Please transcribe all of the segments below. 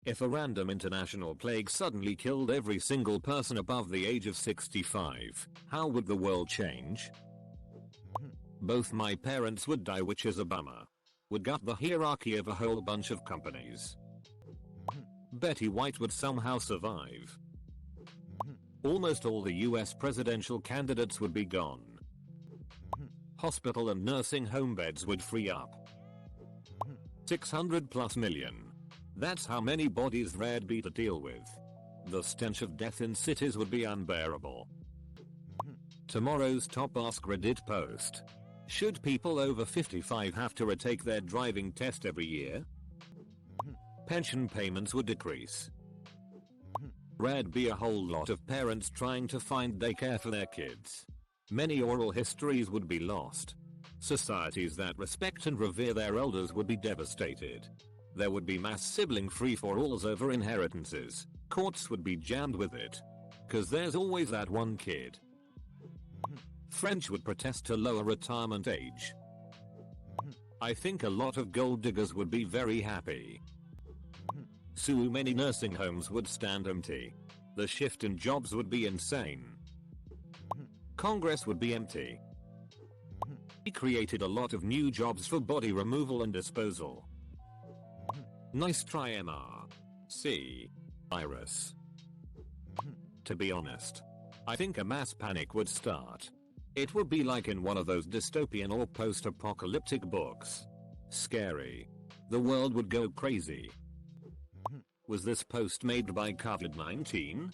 If a random international plague suddenly killed every single person above the age of 65, how would the world change? Both my parents would die, which is a bummer. Would gut the hierarchy of a whole bunch of companies. Betty White would somehow survive. Almost all the US presidential candidates would be gone. Hospital and nursing home beds would free up. 600+ million. That's how many bodies there'd be to deal with. The stench of death in cities would be unbearable. Tomorrow's top Ask Reddit post. Should people over 55 have to retake their driving test every year? Pension payments would decrease. There'd be a whole lot of parents trying to find daycare for their kids. Many oral histories would be lost. Societies that respect and revere their elders would be devastated. There would be mass sibling free-for-alls over inheritances. Courts would be jammed with it. 'Cause there's always that one kid. French would protest to lower retirement age. I think a lot of gold diggers would be very happy. So many nursing homes would stand empty. The shift in jobs would be insane. Congress would be empty. He created a lot of new jobs for body removal and disposal. Nice try, MRC. Iris. To be honest, I think a mass panic would start. It would be like in one of those dystopian or post-apocalyptic books. Scary. The world would go crazy. Was this post made by COVID-19?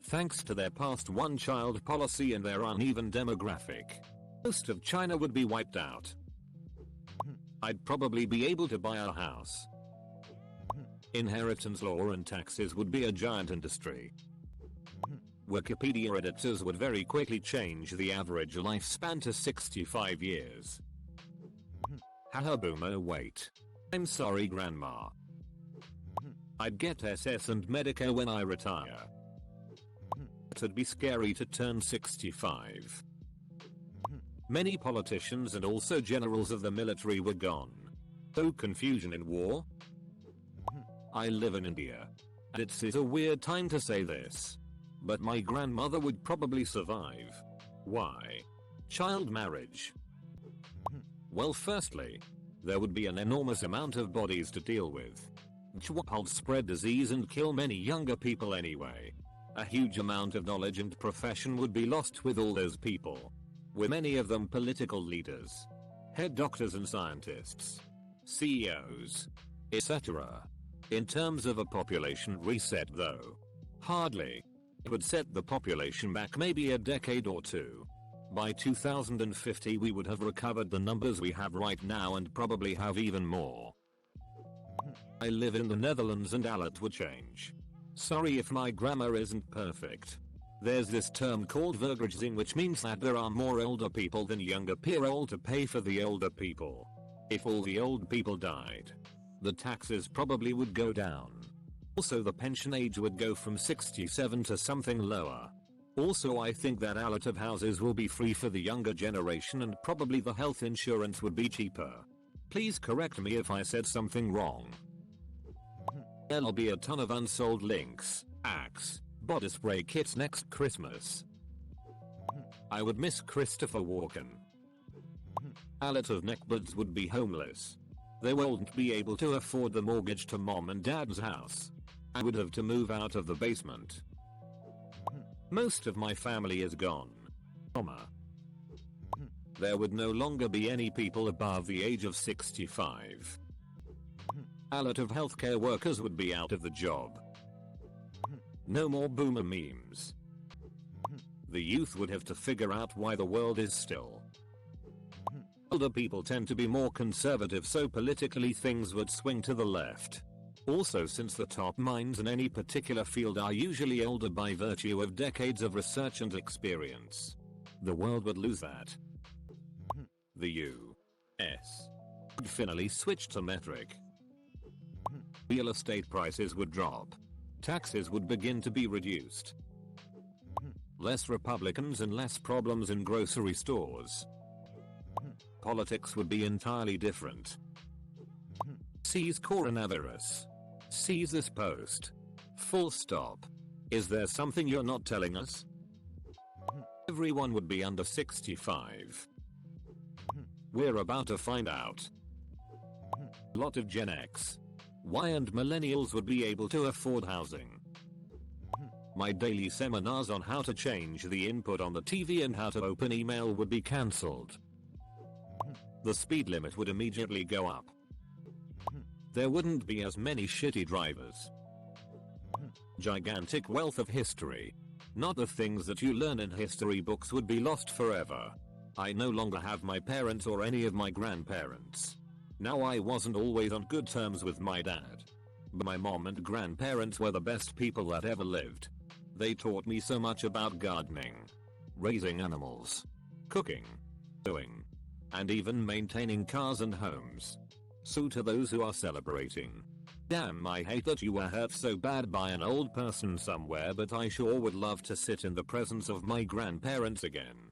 Thanks to their past one-child policy and their uneven demographic, most of China would be wiped out. I'd probably be able to buy a house. Inheritance law and taxes would be a giant industry. Wikipedia editors would very quickly change the average lifespan to 65 years. Haha boomer, wait. I'm sorry grandma. I'd get SS and Medicare when I retire. It'd be scary to turn 65. Many politicians and also generals of the military were gone. So confusion in war? I live in India. And it's a weird time to say this. But my grandmother would probably survive. Why? Child marriage. Well, firstly, there would be an enormous amount of bodies to deal with. Which would spread disease and kill many younger people anyway. A huge amount of knowledge and profession would be lost with all those people. With many of them political leaders, head doctors and scientists, CEOs, etc. In terms of a population reset though, hardly. It would set the population back maybe a decade or two. By 2050 we would have recovered the numbers we have right now and probably have even more. I live in the Netherlands and a lot would change. Sorry if my grammar isn't perfect. There's this term called vergrijzing, which means that there are more older people than younger people to pay for the older people. If all the old people died, the taxes probably would go down. Also the pension age would go from 67 to something lower. Also I think that a lot of houses will be free for the younger generation and probably the health insurance would be cheaper. Please correct me if I said something wrong. There'll be a ton of unsold Lynx, Axe, body spray kits next Christmas. I would miss Christopher Walken. A lot of neckbeards would be homeless. They won't be able to afford the mortgage to mom and dad's house. I would have to move out of the basement. Most of my family is gone. There would no longer be any people above the age of 65. A lot of healthcare workers would be out of the job. No more boomer memes. The youth would have to figure out why the world is still. Older people tend to be more conservative, so politically things would swing to the left. Also, since the top minds in any particular field are usually older by virtue of decades of research and experience, the world would lose that. The US would finally switch to metric. Real estate prices would drop. Taxes would begin to be reduced. Less Republicans and less problems in grocery stores. Politics would be entirely different. Seize coronavirus. Sees this post. Full stop. Is there something you're not telling us? Everyone would be under 65. We're about to find out. Lot of Gen X, Y and millennials would be able to afford housing. My daily seminars on how to change the input on the TV and how to open email would be cancelled. The speed limit would immediately go up. There wouldn't be as many shitty drivers. Gigantic wealth of history. Not the things that you learn in history books would be lost forever. I no longer have my parents or any of my grandparents. Now I wasn't always on good terms with my dad. But my mom and grandparents were the best people that ever lived. They taught me so much about gardening, raising animals, cooking, sewing, and even maintaining cars and homes. So to those who are celebrating, damn, I hate that you were hurt so bad by an old person somewhere, but I sure would love to sit in the presence of my grandparents again.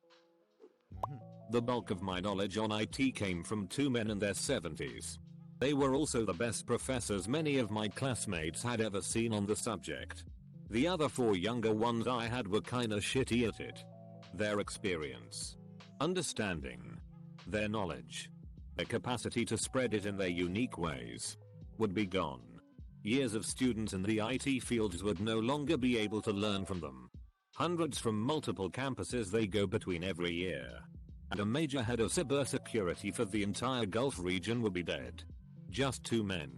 The bulk of my knowledge on IT came from two men in their 70s. They were also the best professors many of my classmates had ever seen on the subject. The other four younger ones I had were kinda shitty at it. Their experience, understanding, their knowledge, their capacity to spread it in their unique ways, would be gone. Years of students in the IT fields would no longer be able to learn from them. Hundreds from multiple campuses they go between every year. And a major head of cybersecurity for the entire Gulf region would be dead. Just two men.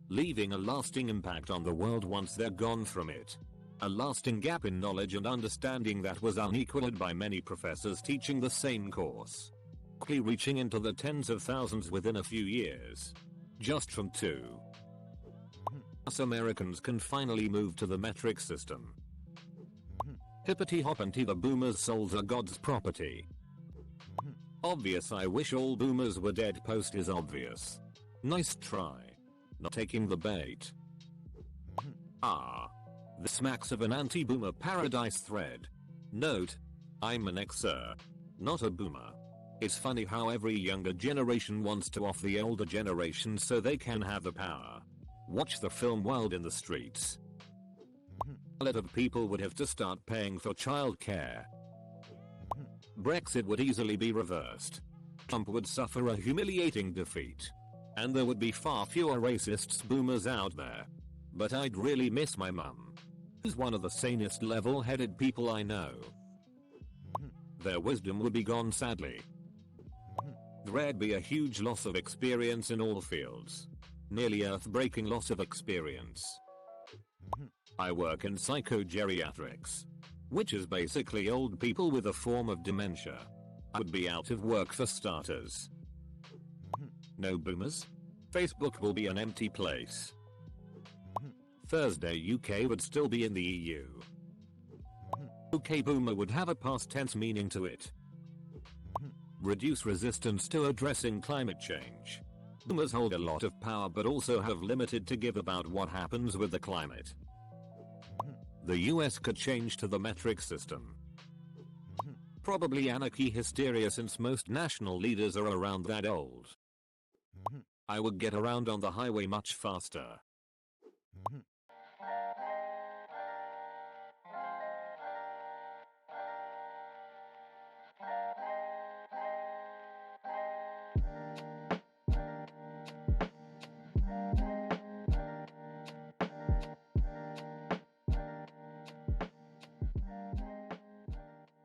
Leaving a lasting impact on the world once they're gone from it. A lasting gap in knowledge and understanding that was unequaled by many professors teaching the same course. Quickly reaching into the tens of thousands within a few years. Just from two. Us Americans can finally move to the metric system. Hippity hoppity, the boomers' souls are God's property. Obvious, I wish all boomers were dead. Post is obvious. Nice try. Not taking the bait. This smacks of an anti-boomer paradise thread. Note, I'm an Xer, not a boomer. It's funny how every younger generation wants to off the older generation so they can have the power. Watch the film Wild in the Streets. A lot of people would have to start paying for childcare. Brexit would easily be reversed. Trump would suffer a humiliating defeat. And there would be far fewer racists boomers out there. But I'd really miss my mum. Who's one of the sanest level-headed people I know. Their wisdom would be gone sadly. There'd be a huge loss of experience in all fields. Nearly earth-breaking loss of experience. I work in psychogeriatrics, which is basically old people with a form of dementia. I would be out of work for starters. No boomers? Facebook will be an empty place. Thursday UK would still be in the EU. Okay, boomer would have a past tense meaning to it. Reduce resistance to addressing climate change. Boomers hold a lot of power but also have limited to give about what happens with the climate. The US could change to the metric system. Probably anarchy hysteria since most national leaders are around that old. I would get around on the highway much faster.